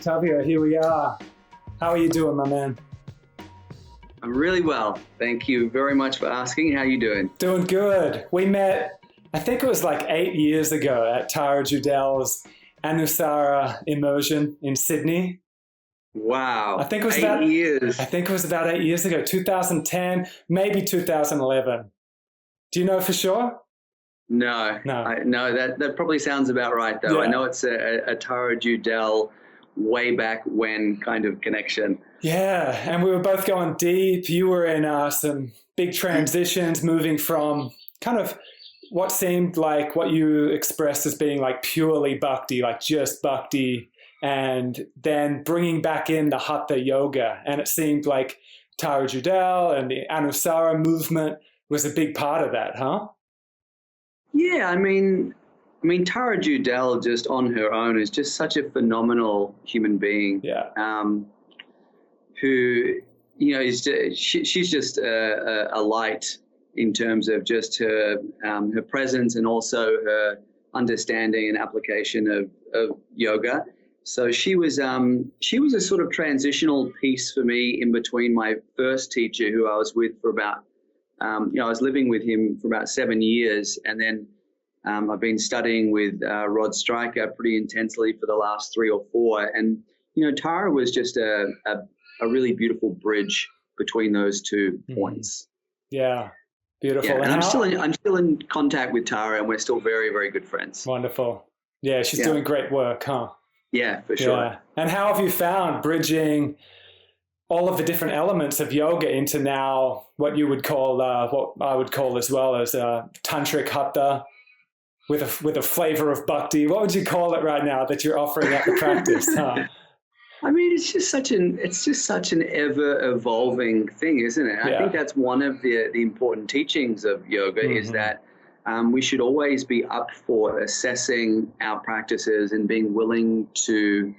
Octavio, here we are. How are you doing, my man? I'm really well. Thank you very much for asking. How are you doing? Doing good. We met, I think it was like 8 years ago at Tara Judel's Anusara immersion in Sydney. Wow. I think it was 8 years. I think it was about 8 years ago, 2010, maybe 2011. Do you know for sure? No. That probably sounds about right, though. Yeah. I know it's a Tara Judel way back when kind of connection. Yeah, and we were both going deep. You were in some big transitions, moving from kind of what seemed like what you expressed as being like purely Bhakti, like just Bhakti, and then bringing back in the Hatha Yoga. And it seemed like Tara Judel and the Anusara movement was a big part of that, huh? Yeah, I mean, Tara Judel just on her own is just such a phenomenal human being. Yeah. Who, is she's just a light in terms of just her presence and also her understanding and application of yoga. So she was a sort of transitional piece for me in between my first teacher, who I was with for about I was living with him for about 7 years, and then I've been studying with Rod Stryker pretty intensely for the last 3 or 4. And Tara was just a really beautiful bridge between those two points. Yeah, beautiful. Yeah, and I'm still in contact with Tara, and we're still very, very good friends. Wonderful. Yeah, she's doing great work, huh? Yeah, for sure. Yeah. And how have you found bridging all of the different elements of yoga into now what you would call, what I would call as well as Tantric Hatha with a flavor of Bhakti? What would you call it right now that you're offering at the practice? Huh? I mean, it's just such an ever evolving thing, isn't it? Yeah. I think that's one of the important teachings of yoga is that we should always be up for assessing our practices and being willing to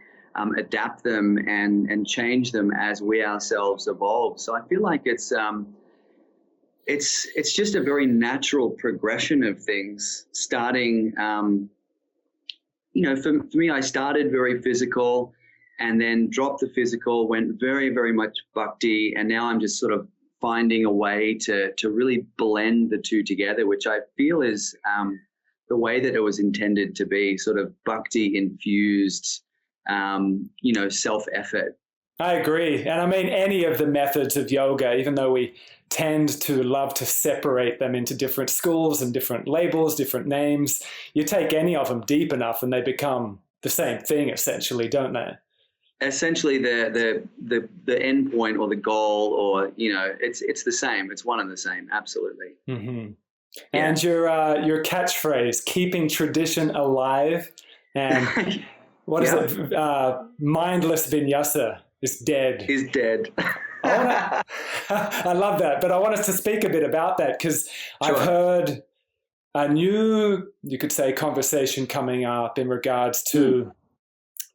adapt them and change them as we ourselves evolve. So I feel like it's just a very natural progression of things. Starting, for me, I started very physical, and then dropped the physical, went very, very much Bhakti, and now I'm just sort of finding a way to really blend the two together, which I feel is the way that it was intended to be, sort of Bhakti infused, self-effort. I agree. And I mean, any of the methods of yoga, even though we tend to love to separate them into different schools and different labels, different names, you take any of them deep enough and they become the same thing, essentially, don't they? Essentially, the end point or the goal, or it's the same. It's one and the same. Absolutely. Mm-hmm. Yeah. And your catchphrase, keeping tradition alive, and what is it? Mindless Vinyasa is dead. Is dead. I love that, but I want us to speak a bit about that because Sure. I've heard a new, you could say, conversation coming up in regards to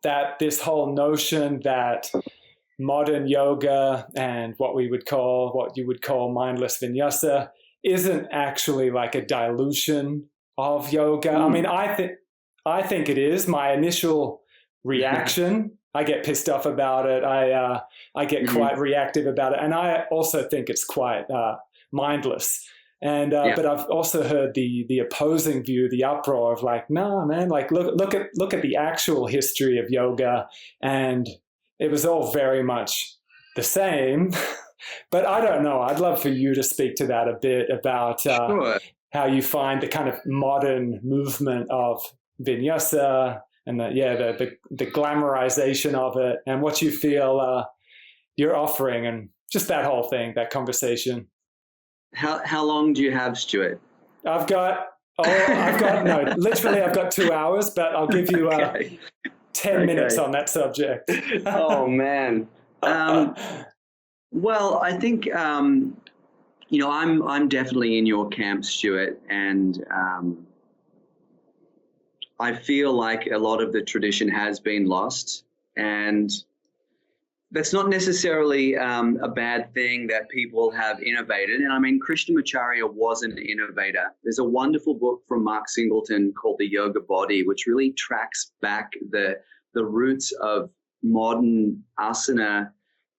that this whole notion that modern yoga and what you would call mindless vinyasa isn't actually like a dilution of yoga. I mean, I think it is. My initial reaction, I get pissed off about it. I get quite reactive about it, and I also think it's quite mindless. And but I've also heard the opposing view, the uproar of like, nah, man, like look at the actual history of yoga, and it was all very much the same. But I don't know. I'd love for you to speak to that a bit about how you find the kind of modern movement of vinyasa and the glamorization of it, and what you feel you're offering, and just that whole thing, that conversation. How long do you have, Stuart? I've got 2 hours, but I'll give you 10 minutes on that subject. Oh man. Well, I think I'm definitely in your camp, Stuart, and I feel like a lot of the tradition has been lost, and that's not necessarily a bad thing that people have innovated. And I mean, Krishnamacharya was an innovator. There's a wonderful book from Mark Singleton called The Yoga Body, which really tracks back the roots of modern asana,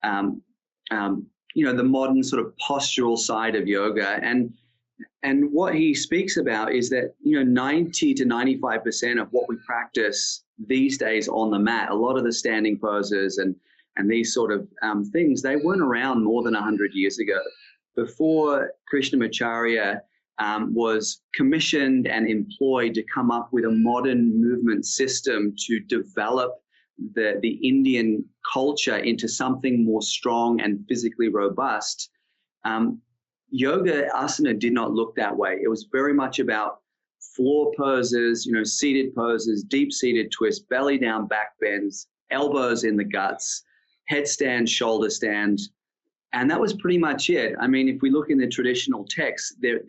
the modern sort of postural side of yoga. And what he speaks about is that, 90 to 95% of what we practice these days on the mat, a lot of the standing poses and these sort of things, they weren't around more than 100 years ago. Before Krishnamacharya was commissioned and employed to come up with a modern movement system to develop the Indian culture into something more strong and physically robust, yoga asana did not look that way. It was very much about floor poses, seated poses, deep-seated twists, belly down, back bends, elbows in the guts, headstand, shoulder stand. And that was pretty much it. I mean, if we look in the traditional texts, there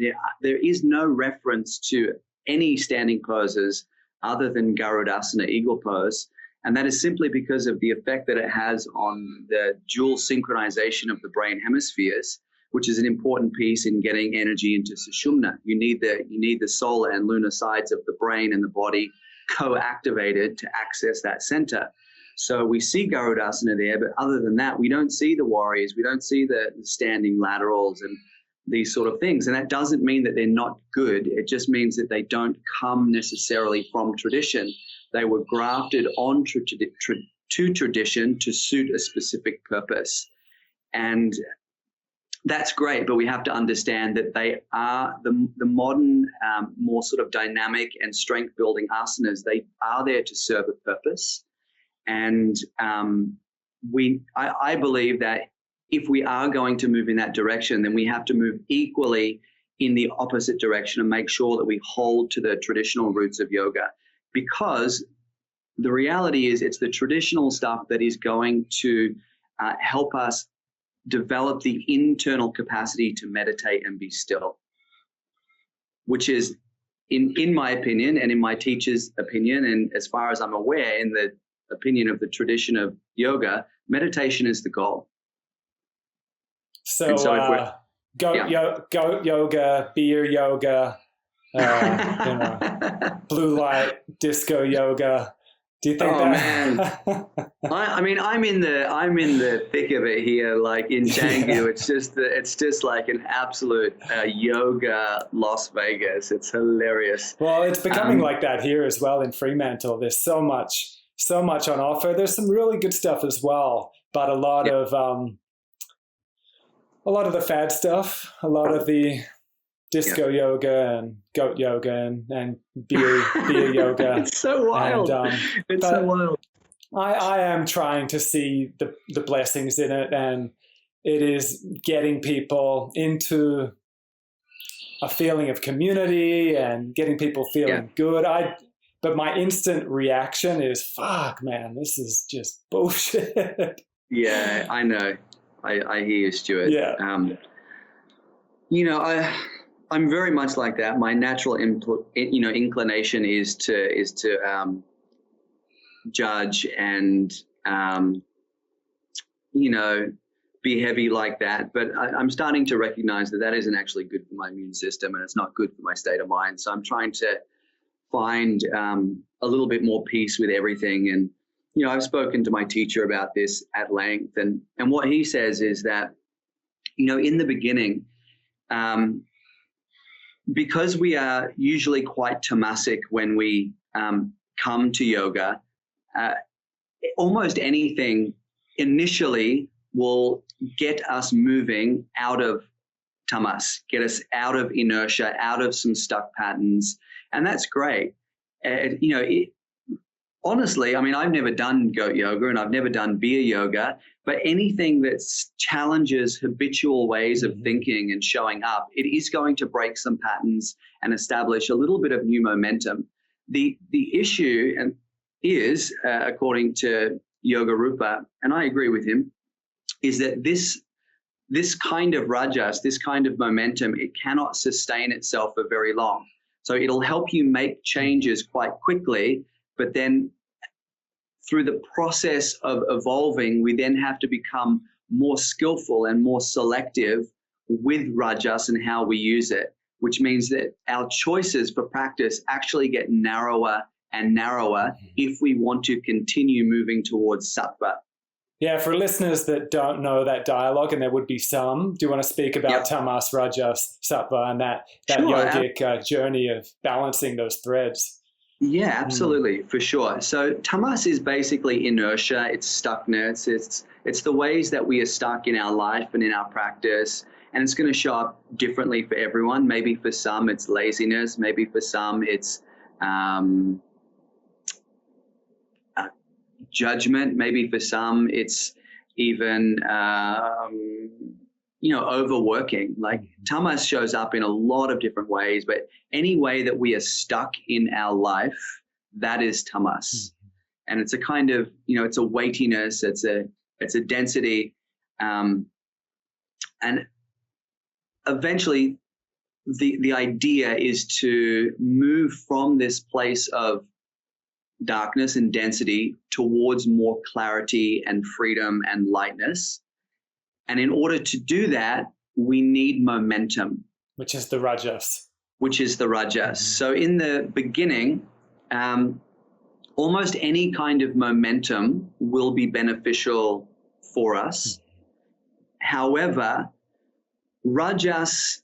is no reference to any standing poses other than Garudasana, eagle pose. And that is simply because of the effect that it has on the dual synchronization of the brain hemispheres, which is an important piece in getting energy into Sushumna. You need the solar and lunar sides of the brain and the body co-activated to access that center. So we see Garudasana there, but other than that, we don't see the warriors, we don't see the standing laterals and these sort of things. And that doesn't mean that they're not good. It just means that they don't come necessarily from tradition. They were grafted on to tradition to suit a specific purpose. And that's great, but we have to understand that they are the modern, more sort of dynamic and strength-building asanas. They are there to serve a purpose. And I believe that if we are going to move in that direction, then we have to move equally in the opposite direction and make sure that we hold to the traditional roots of yoga. Because the reality is it's the traditional stuff that is going to help us develop the internal capacity to meditate and be still, which is, in my opinion and in my teacher's opinion, and as far as I'm aware, in the opinion of the tradition of yoga, meditation is the goal. So goat yoga, beer yoga, blue light, disco yoga. Do you think man. I mean, I'm in the thick of it here, like in Canggu. It's just like an absolute yoga Las Vegas. It's hilarious. Well, it's becoming like that here as well in Fremantle. There's so much on offer. There's some really good stuff as well, but a lot of the fad stuff, a lot of the disco yoga and goat yoga and beer yoga. It's so wild. It's so wild. I am trying to see the blessings in it, and it is getting people into a feeling of community and getting people feeling good. But my instant reaction is, fuck, man, this is just bullshit. Yeah, I know. I hear you, Stuart. Yeah. I'm very much like that. My natural inclination is to judge and be heavy like that. But I'm starting to recognize that isn't actually good for my immune system, and it's not good for my state of mind. So I'm trying to find a little bit more peace with everything. And I've spoken to my teacher about this at length, and what he says is that in the beginning, because we are usually quite tamasic when we come to yoga, almost anything initially will get us moving out of tamas, get us out of inertia, out of some stuck patterns, and that's great. Honestly, I mean, I've never done goat yoga and I've never done beer yoga, but anything that challenges habitual ways of thinking and showing up, it is going to break some patterns and establish a little bit of new momentum. The issue is, according to Yoga Rupa, and I agree with him, is that this kind of rajas, this kind of momentum, it cannot sustain itself for very long. So it'll help you make changes quite quickly, but then through the process of evolving, we then have to become more skillful and more selective with rajas and how we use it, which means that our choices for practice actually get narrower and narrower if we want to continue moving towards sattva. Yeah, for listeners that don't know that dialogue, and there would be some, do you want to speak about tamas, rajas, sattva, and that yogic journey of balancing those threads? Yeah, absolutely, for sure. So tamas is basically inertia, it's stuckness, it's the ways that we are stuck in our life and in our practice, and it's going to show up differently for everyone. Maybe for some it's laziness, maybe for some it's judgment, maybe for some it's even overworking. Like tamas shows up in a lot of different ways, but any way that we are stuck in our life, that is tamas. And it's a kind of, it's a weightiness, it's a density, and eventually the idea is to move from this place of darkness and density towards more clarity and freedom and lightness. And in order to do that, we need momentum. Which is the rajas. So in the beginning, almost any kind of momentum will be beneficial for us. However, rajas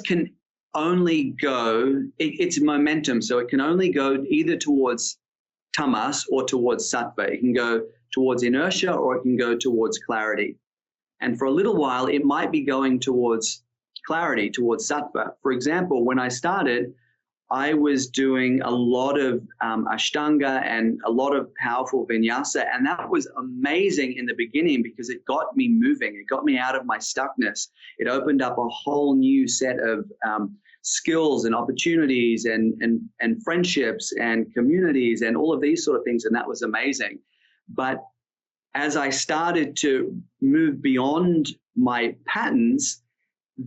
can only go, it's momentum, so it can only go either towards tamas or towards sattva. It can go towards inertia or it can go towards clarity. And for a little while, it might be going towards clarity, towards sattva. For example, when I started, I was doing a lot of ashtanga and a lot of powerful vinyasa, and that was amazing in the beginning because it got me moving. It got me out of my stuckness. It opened up a whole new set of skills and opportunities and friendships and communities and all of these sort of things, and that was amazing. But as I started to move beyond my patterns,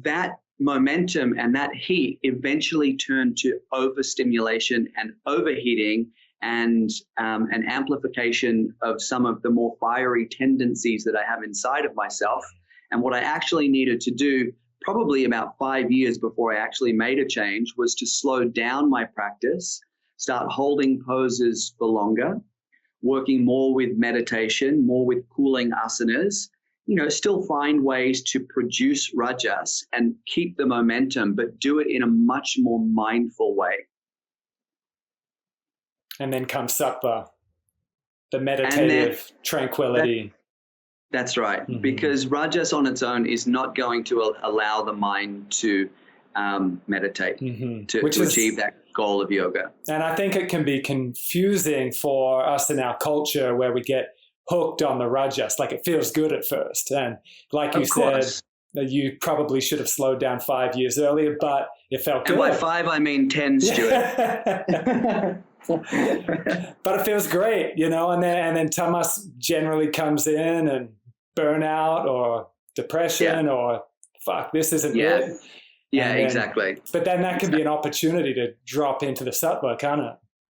that momentum and that heat eventually turned to overstimulation and overheating and an amplification of some of the more fiery tendencies that I have inside of myself. And what I actually needed to do, probably about 5 years before I actually made a change, was to slow down my practice, start holding poses for longer, working more with meditation, more with cooling asanas, still find ways to produce rajas and keep the momentum, but do it in a much more mindful way. And then comes sattva, the meditative tranquility. That's right, because rajas on its own is not going to allow the mind to meditate, to achieve that goal of yoga. And I think it can be confusing for us in our culture where we get hooked on the rajas. Like, it feels good at first. And like you said, you probably should have slowed down 5 years earlier, but it felt good. And by 5, I mean 10, Stuart. But it feels great, and then tamas generally comes in, and burnout or depression or fuck, this isn't it. Yeah, exactly. But then that can be an opportunity to drop into the sattva, can't it?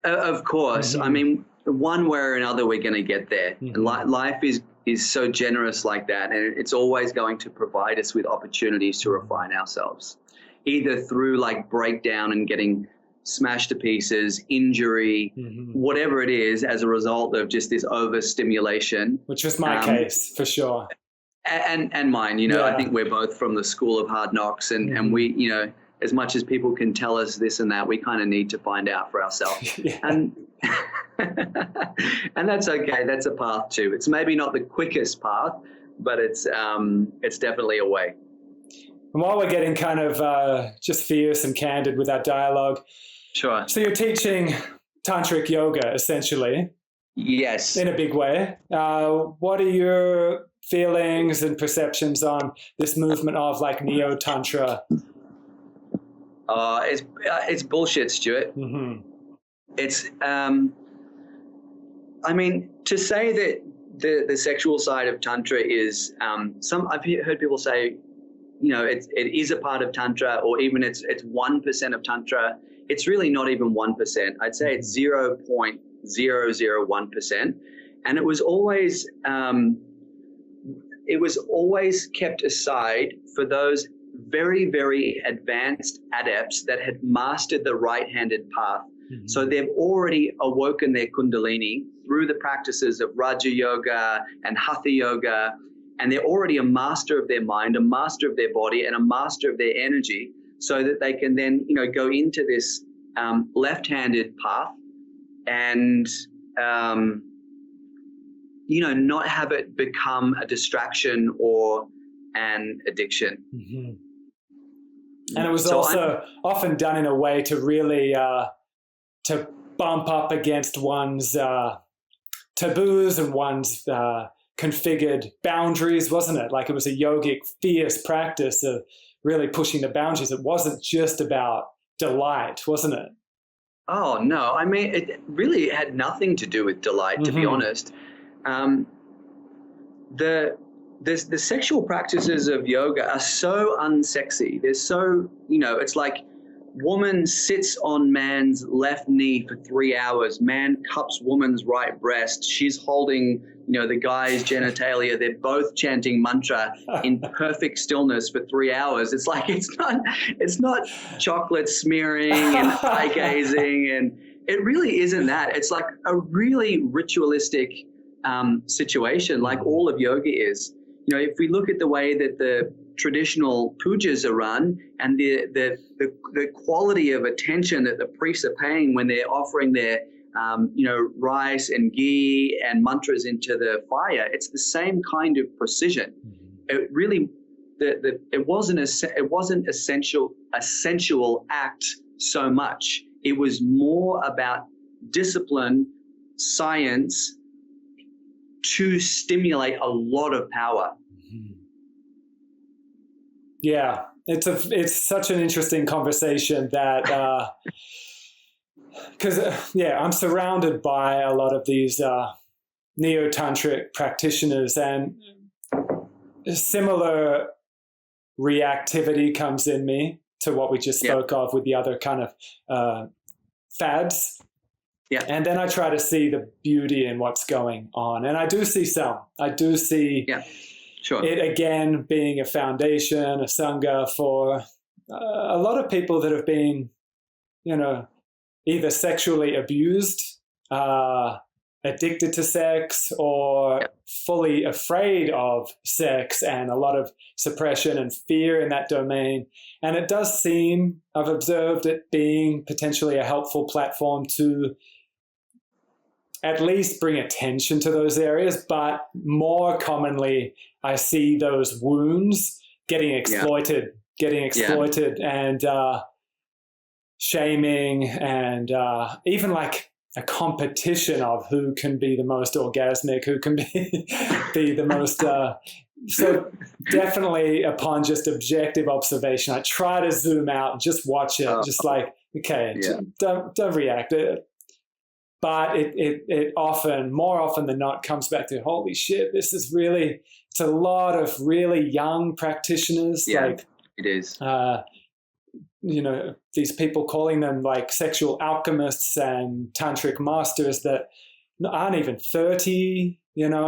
Of course. I mean, one way or another, we're going to get there. Life is so generous like that, and it's always going to provide us with opportunities to refine ourselves, either through like breakdown and getting smashed to pieces, injury, whatever it is, as a result of just this overstimulation. Which was my case, for sure. And mine, I think we're both from the school of hard knocks, and we, as much as people can tell us this and that, we kind of need to find out for ourselves. And and that's okay. That's a path too. It's maybe not the quickest path, but it's definitely a way. And while we're getting kind of just fierce and candid with our dialogue, sure. So you're teaching Tantric yoga, essentially. Yes. In a big way. What are your feelings and perceptions on this movement of like neo-tantra? It's bullshit, Stuart. It's, I mean, to say that the sexual side of Tantra is, I've heard people say, it is a part of Tantra, or even it's 1% of Tantra. It's really not even 1%. I'd say it's 0.001%. And it was always kept aside for those very, very advanced adepts that had mastered the right-handed path. Mm-hmm. So they've already awoken their kundalini through the practices of Raja Yoga and Hatha Yoga, and they're already a master of their mind, a master of their body, and a master of their energy, so that they can then, go into this left-handed path and, not have it become a distraction or an addiction. Mm-hmm. And it was also often done in a way to really to bump up against one's taboos and one's configured boundaries, wasn't it? Like, it was a yogic, fierce practice of really pushing the boundaries. It wasn't just about delight, wasn't it? Oh, no. I mean, it really had nothing to do with delight, to be honest. The sexual practices of yoga are so unsexy. They're so, it's like woman sits on man's left knee for 3 hours. Man cups woman's right breast. She's holding, the guy's genitalia. They're both chanting mantra in perfect stillness for 3 hours. It's like, it's not chocolate smearing and eye gazing. And it really isn't that. It's like a really ritualistic situation, like all of yoga is. If we look at the way that the traditional pujas are run and the quality of attention that the priests are paying when they're offering their rice and ghee and mantras into the fire, it's the same kind of precision. It really it wasn't a sensual act so much. It was more about discipline, science, to stimulate a lot of power. Yeah, it's such an interesting conversation that because I'm surrounded by a lot of these neo-tantric practitioners, and similar reactivity comes in me to what we just spoke of with the other kind of fads. Yeah. And then I try to see the beauty in what's going on. And I do see some. I do see it again being a foundation, a sangha for a lot of people that have been, either sexually abused, addicted to sex, or fully afraid of sex, and a lot of suppression and fear in that domain. And it does seem, I've observed it being potentially a helpful platform to at least bring attention to those areas, but more commonly, I see those wounds getting exploited, and shaming, and even like a competition of who can be the most orgasmic, who can be the most. So definitely, upon just objective observation, I try to zoom out and just watch it, just like, okay, don't react. But it often, more often than not, comes back to, holy shit, this is really, it's a lot of really young practitioners. Yeah, like, it is. These people calling them like sexual alchemists and tantric masters that aren't even 30,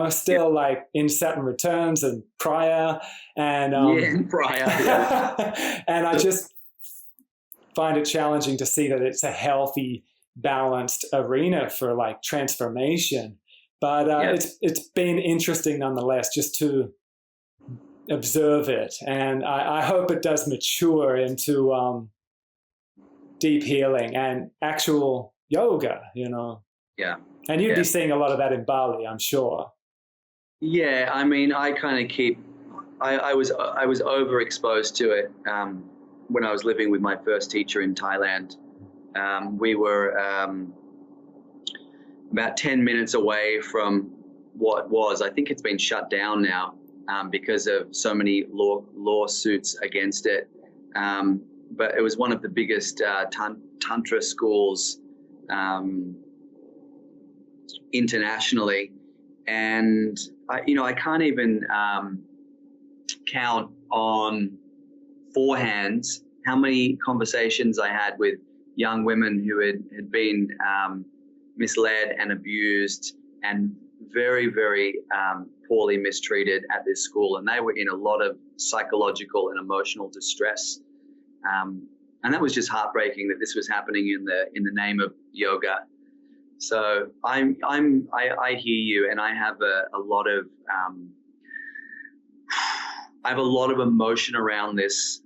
still like in Saturn returns and prior. And and I just find it challenging to see that it's a healthy, balanced arena for like transformation, but it's been interesting nonetheless just to observe it, and I hope it does mature into deep healing and actual yoga, and you'd be seeing a lot of that in Bali, I'm sure. I mean, I kind of I was overexposed to it when I was living with my first teacher in Thailand. We were about 10 minutes away from what was, I think it's been shut down now because of so many lawsuits against it. But it was one of the biggest Tantra schools internationally. And, I can't even count on 4 hands how many conversations I had with young women who had been misled and abused, and very, very poorly mistreated at this school, and they were in a lot of psychological and emotional distress. And that was just heartbreaking that this was happening in the name of yoga. So I hear you, and I have a lot of emotion around this,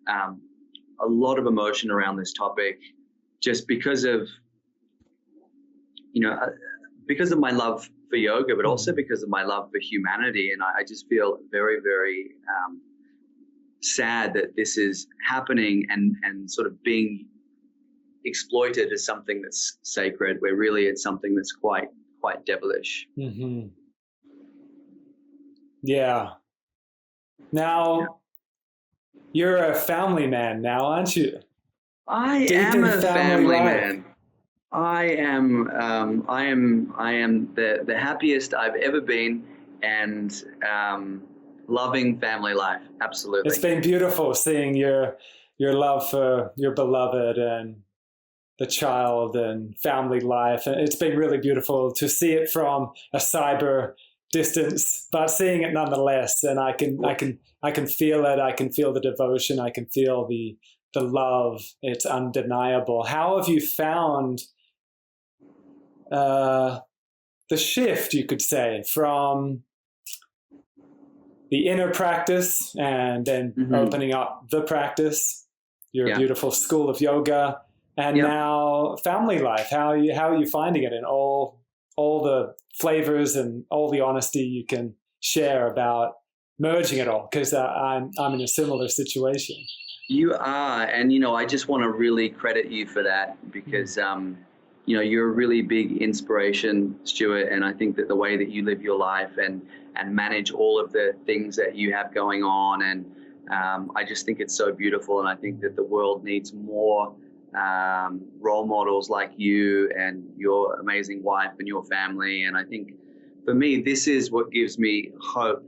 topic, just because of because of my love for yoga, but also because of my love for humanity. And I just feel very, very sad that this is happening and sort of being exploited as something that's sacred, where really it's something that's quite devilish. Mm-hmm. Yeah. Now, you're a family man now, aren't you? I am a family man. I am the happiest I've ever been, and loving family life. Absolutely. It's been beautiful seeing your love for your beloved and the child and family life. And it's been really beautiful to see it from a cyber distance, but seeing it nonetheless. And I can feel it. I can feel the devotion. I can feel the love. It's undeniable. How have you found the shift, you could say, from the inner practice and then opening up the practice, your beautiful school of yoga, and now family life? How are you finding it in all the flavors and all the honesty you can share about merging it all? Because I'm in a similar situation. You are, and I just want to really credit you for that, because you're a really big inspiration, Stuart, and I think that the way that you live your life and manage all of the things that you have going on, and I just think it's so beautiful, and I think that the world needs more role models like you and your amazing wife and your family. And I think for me, this is what gives me hope.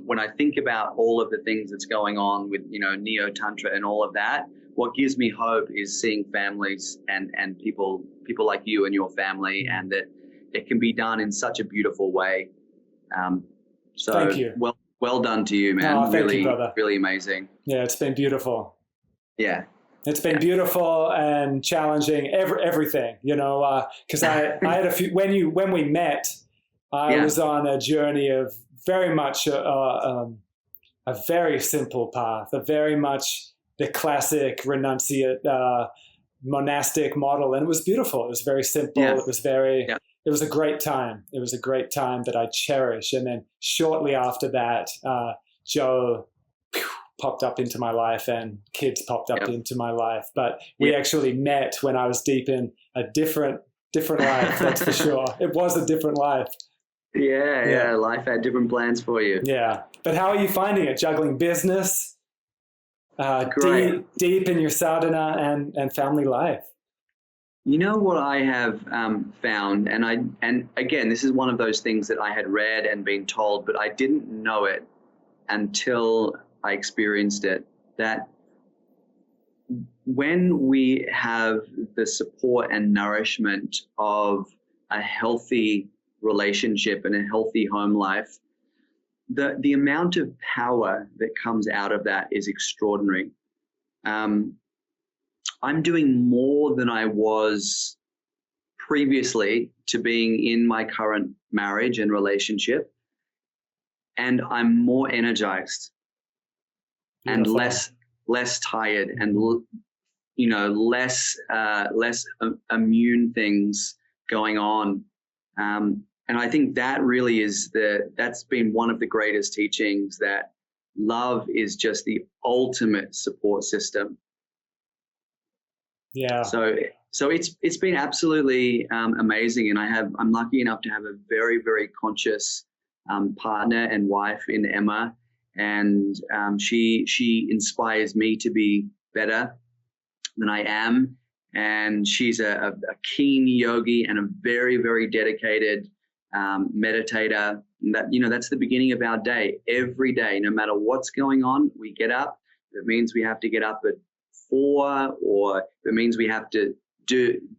When I think about all of the things that's going on with, Neo Tantra and all of that, what gives me hope is seeing families and people like you and your family, and that it can be done in such a beautiful way. So thank you. Well done to you, man. Thank you, brother. Really amazing. Yeah, it's been beautiful. Yeah. It's been beautiful and challenging, everything, because I had a few, when we met, I was on a journey of very much a very simple path, a very much the classic renunciate monastic model. And it was beautiful. It was very simple. Yeah. It was it was a great time. It was a great time that I cherish. And then shortly after that, Joe popped up into my life and kids popped up into my life. But we actually met when I was deep in a different life, that's for sure. It was a different life. Yeah. Life had different plans for you. Yeah. But how are you finding it? Juggling business, deep in your sadhana and family life? You know what I have found, and again, this is one of those things that I had read and been told, but I didn't know it until I experienced it, that when we have the support and nourishment of a healthy relationship and a healthy home life, the amount of power that comes out of that is extraordinary. I'm doing more than I was previously to being in my current marriage and relationship, and I'm more energized. Beautiful. And less tired, and less immune things going on, and I think that really that's been one of the greatest teachings, that love is just the ultimate support system. Yeah. So it's been absolutely amazing, and I'm lucky enough to have a very, very conscious partner and wife in Emma. And she inspires me to be better than I am. And she's a keen yogi and a very, very dedicated meditator. And that's the beginning of our day. Every day, no matter what's going on, we get up. If it means we have to get up at 4, or if it means we have to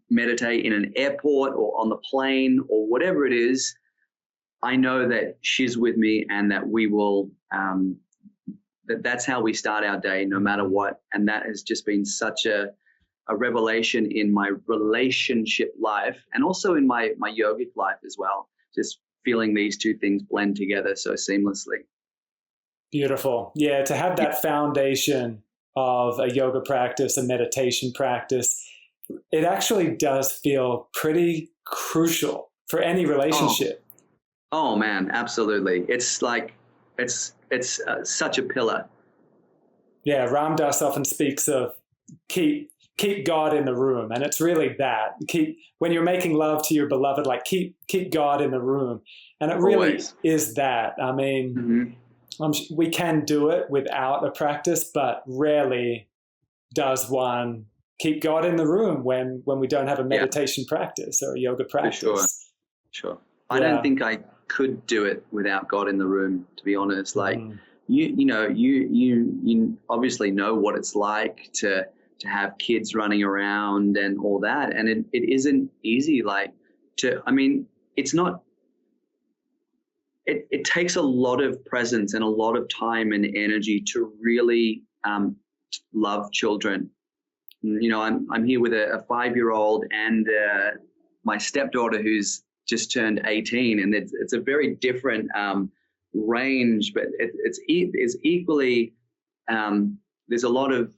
meditate in an airport or on the plane or whatever it is, I know that she's with me and that we will, that's how we start our day no matter what. And that has just been such a revelation in my relationship life and also in my yogic life as well. Just feeling these two things blend together so seamlessly. Beautiful. Yeah, to have that foundation of a yoga practice, a meditation practice, it actually does feel pretty crucial for any relationship. Oh man, absolutely. It's like, it's such a pillar. Yeah, Ram Dass often speaks of keep God in the room, and it's really that. When you're making love to your beloved, like keep God in the room, and it really Always is that. I mean, we can do it without a practice, but rarely does one keep God in the room when we don't have a meditation practice or a yoga practice. For sure. I don't think I could do it without God in the room, to be honest. Like you obviously know what it's like to have kids running around and all that, and it isn't easy. It's not. It takes a lot of presence and a lot of time and energy to really love children. I'm here with a 5-year-old and my stepdaughter who's just turned 18, and it's a very different range, but it's equally there's a lot of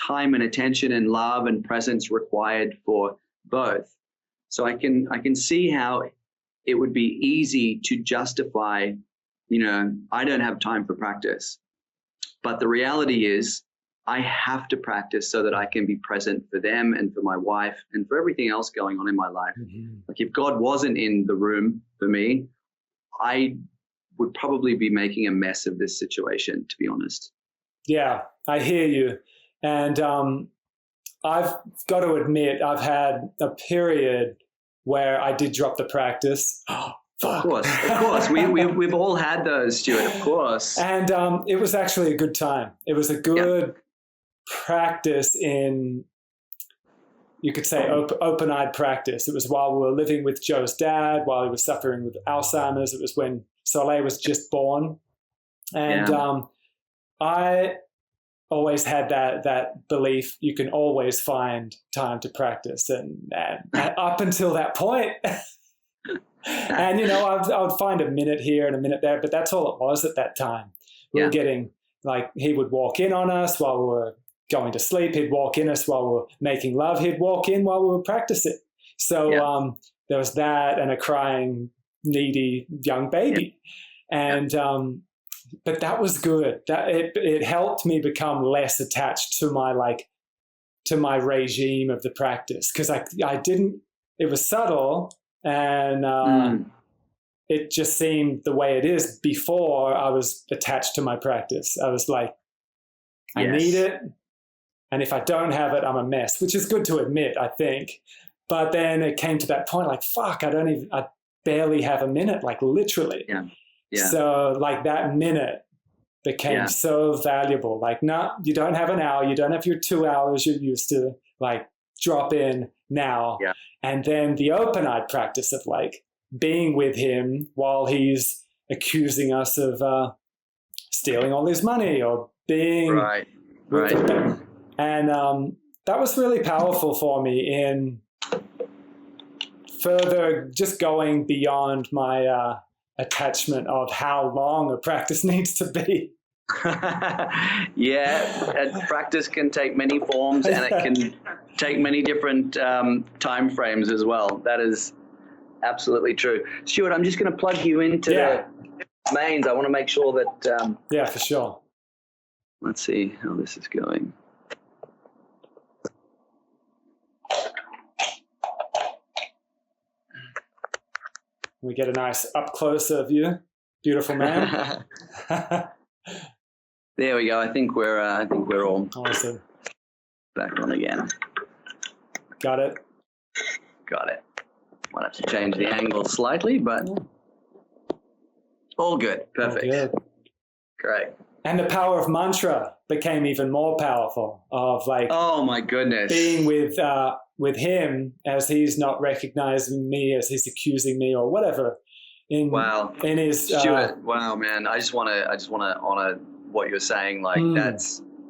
time and attention and love and presence required for both. So I can see how it would be easy to justify, I don't have time for practice. But the reality is I have to practice so that I can be present for them and for my wife and for everything else going on in my life. Like if God wasn't in the room for me, I would probably be making a mess of this situation, to be honest. Yeah, I hear you. And I've got to admit, I've had a period where I did drop the practice. Oh, fuck. Of course. We've all had those, Stuart, of course. And it was actually a good time. It was a good practice in, you could say, open-eyed practice. It was while we were living with Joe's dad, while he was suffering with Alzheimer's. It was when Soleil was just born. And I always had that belief you can always find time to practice, and up until that point, and I would find a minute here and a minute there, but that's all it was at that time. We were getting, like, he would walk in on us while we were going to sleep, he'd walk in us while we were making love, he'd walk in while we were practicing. So there was that, and a crying, needy young baby, and but that was good. That it helped me become less attached to my regime of the practice, because I didn't. It was subtle, and it just seemed the way it is. Before I was attached to my practice, I was like, I need it, and if I don't have it, I'm a mess. Which is good to admit, I think. But then it came to that point, like, fuck, I barely have a minute, like literally. Yeah. So like that minute became so valuable. Like, no, you don't have an hour. You don't have your 2 hours you're used to. Like, drop in now. Yeah. And then the open-eyed practice of like being with him while he's accusing us of stealing all his money or being with him. And that was really powerful for me in further just going beyond my attachment of how long a practice needs to be. Practice can take many forms, and it can take many different time frames as well. That is absolutely true. Stuart, I'm just going to plug you into the mains. I want to make sure that... for sure. Let's see how this is going. We get a nice up close of you, beautiful man. There we go. I think we're all awesome. Back on again. Got it. Might have to change the angle slightly, but all good. Perfect. All good. Great. And the power of mantra became even more powerful. Of like, oh my goodness, being with him as he's not recognizing me, as he's accusing me or whatever in wow. in his Stuart, wow, man. I just want to honor what you're saying. Like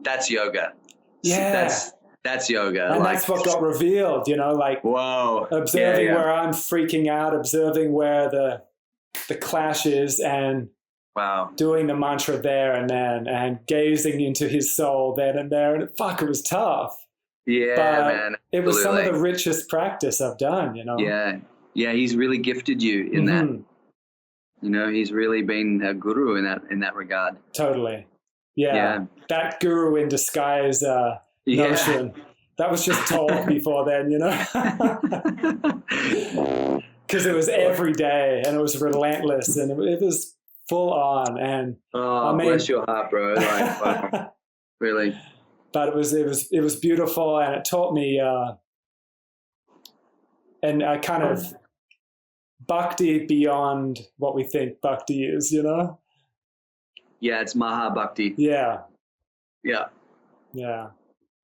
that's yoga. Yeah. That's yoga. And like, that's what got revealed, you know, like whoa. observing where I'm freaking out, observing where the clash is, and wow, doing the mantra there and then, and gazing into his soul then and there. And fuck, it was tough. Yeah, but man. It was some of the richest practice I've done, you know. Yeah. Yeah, he's really gifted you in that. You know, he's really been a guru in that regard. Totally. Yeah. That guru in disguise notion. That was just talk before then, you know. Because it was every day and it was relentless and it was full on. And bless your heart, bro. Like, wow. Really. But it was beautiful, and it taught me and I kind of Bhakti beyond what we think Bhakti is, you know? Yeah, it's Maha Bhakti. Yeah. Yeah. Yeah.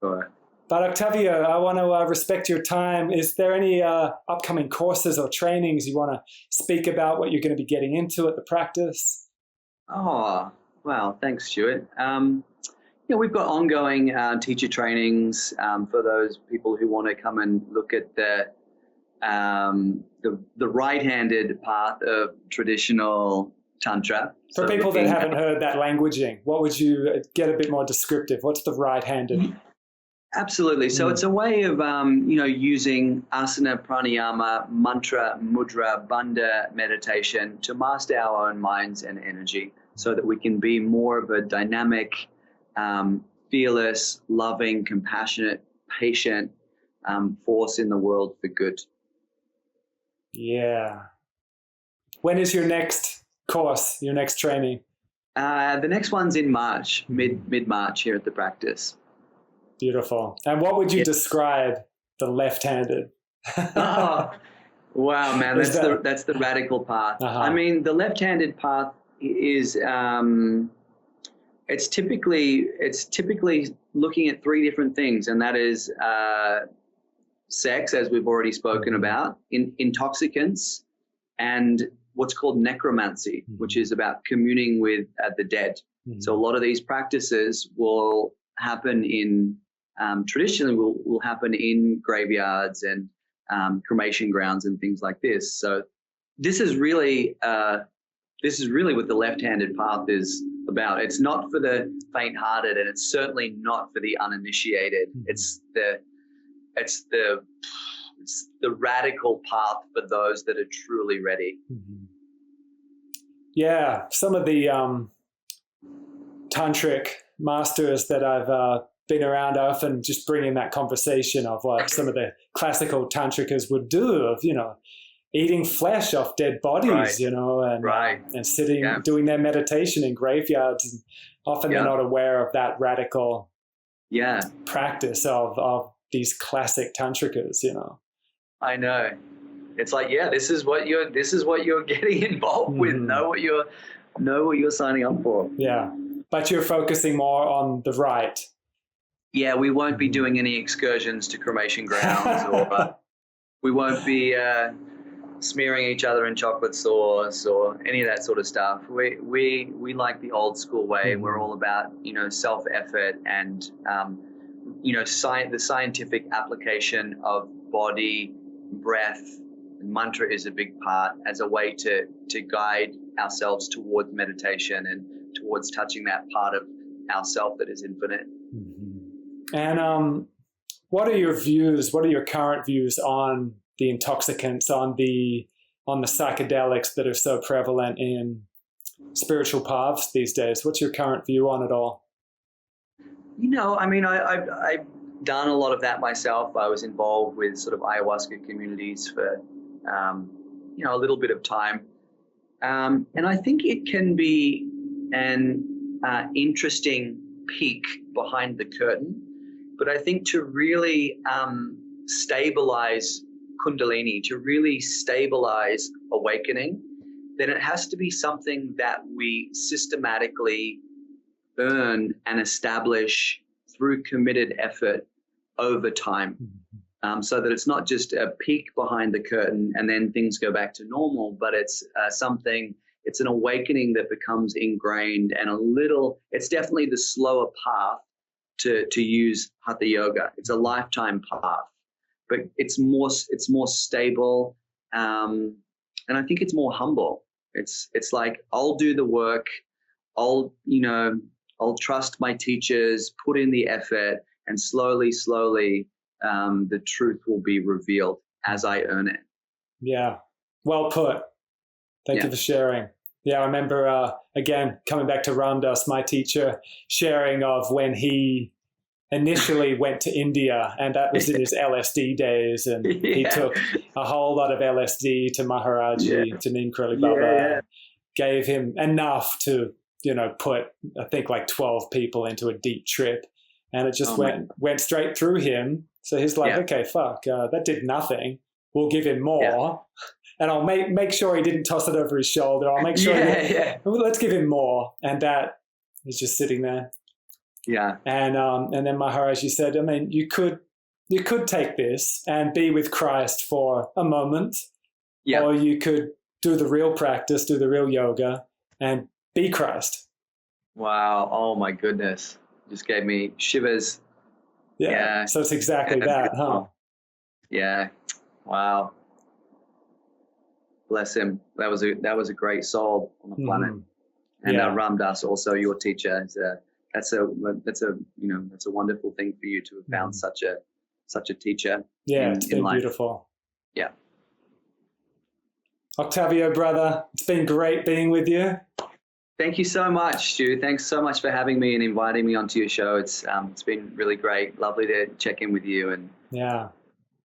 All right. But Octavio, I want to respect your time. Is there any upcoming courses or trainings you want to speak about, what you're going to be getting into at the practice? Oh, wow. Thanks, Stuart. We've got ongoing teacher trainings for those people who want to come and look at the right-handed path of traditional Tantra. For people that haven't heard that languaging, what would you get a bit more descriptive? What's the right-handed? Absolutely. So it's a way of, using asana, pranayama, mantra, mudra, bandha meditation to master our own minds and energy so that we can be more of a dynamic, fearless, loving, compassionate, patient force in the world for good. Yeah. When is your next course, your next training? The next one's in March, mid-March here at the practice. Beautiful. And what would you describe the left-handed? Oh, wow, man, that's the radical path. I mean, the left-handed path is it's typically looking at three different things, and that is sex, as we've already spoken about, intoxicants, and what's called necromancy, which is about communing with the dead. So a lot of these practices will happen in traditionally will happen in graveyards and cremation grounds and things like this. So this is really what the left-handed path is about. It's not for the faint-hearted, and it's certainly not for the uninitiated. It's the radical path for those that are truly ready. Yeah, some of the tantric masters that I've been around often just bring in that conversation of what some of the classical tantrikas would do, of, eating flesh off dead bodies, and sitting, doing their meditation in graveyards. And often they're not aware of that radical practice of these classic tantrikas, I know. It's like, this is what you're getting involved with. Know what you're signing up for. Yeah. But you're focusing more on the right. Yeah, we won't be doing any excursions to cremation grounds, or we won't be smearing each other in chocolate sauce or any of that sort of stuff. We like the old school way. We're all about self-effort and the scientific application of body, breath, and mantra is a big part as a way to guide ourselves towards meditation and towards touching that part of ourself that is infinite. And what are your views? What are your current views on the intoxicants, on the psychedelics that are so prevalent in spiritual paths these days? What's your current view on it all? I mean, I've done a lot of that myself. I was involved with sort of ayahuasca communities for a little bit of time, and I think it can be an interesting peek behind the curtain. But I think to really stabilize Kundalini, to really stabilize awakening, then it has to be something that we systematically earn and establish through committed effort over time. so that it's not just a peek behind the curtain and then things go back to normal, but it's it's an awakening that becomes ingrained and it's definitely the slower path to use Hatha Yoga. It's a lifetime path, but it's more stable. And I think it's more humble. It's like, I'll do the work. I'll trust my teachers, put in the effort, and slowly, the truth will be revealed as I earn it. Yeah. Well put. Thank you for sharing. Yeah, I remember, again, coming back to Ramdas, my teacher, sharing of when he initially went to India, and that was in his LSD days, and he took a whole lot of LSD to Maharaji, to Neem Baba, gave him enough to, put, I think, like 12 people into a deep trip, and it just went straight through him. So he's like, okay, fuck, that did nothing. We'll give him more. Yeah. And I'll make sure he didn't toss it over his shoulder. I'll make sure let's give him more. And that is just sitting there. Yeah. And then Maharaji said, I mean, you could take this and be with Christ for a moment. Yeah. Or you could do the real practice, do the real yoga, and be Christ. Wow. Oh my goodness. Just gave me shivers. Yeah. So it's exactly that, huh? Yeah. Wow. Bless him. That was a great soul on the planet. And Ramdas, also your teacher, that's a wonderful thing for you to have found such a teacher. Yeah, it's been beautiful. Yeah. Octavio, brother, it's been great being with you. Thank you so much, Stu. Thanks so much for having me and inviting me onto your show. It's been really great. Lovely to check in with you. And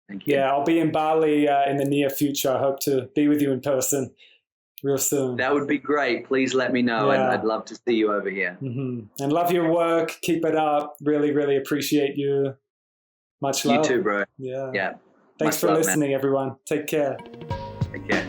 thank you. Yeah, I'll be in Bali in the near future. I hope to be with you in person real soon. That would be great. Please let me know. Yeah. I'd love to see you over here. And love your work. Keep it up. Really, really appreciate you. Much love. You too, bro. Yeah. Yeah. Thanks for listening, everyone. Take care. Take care.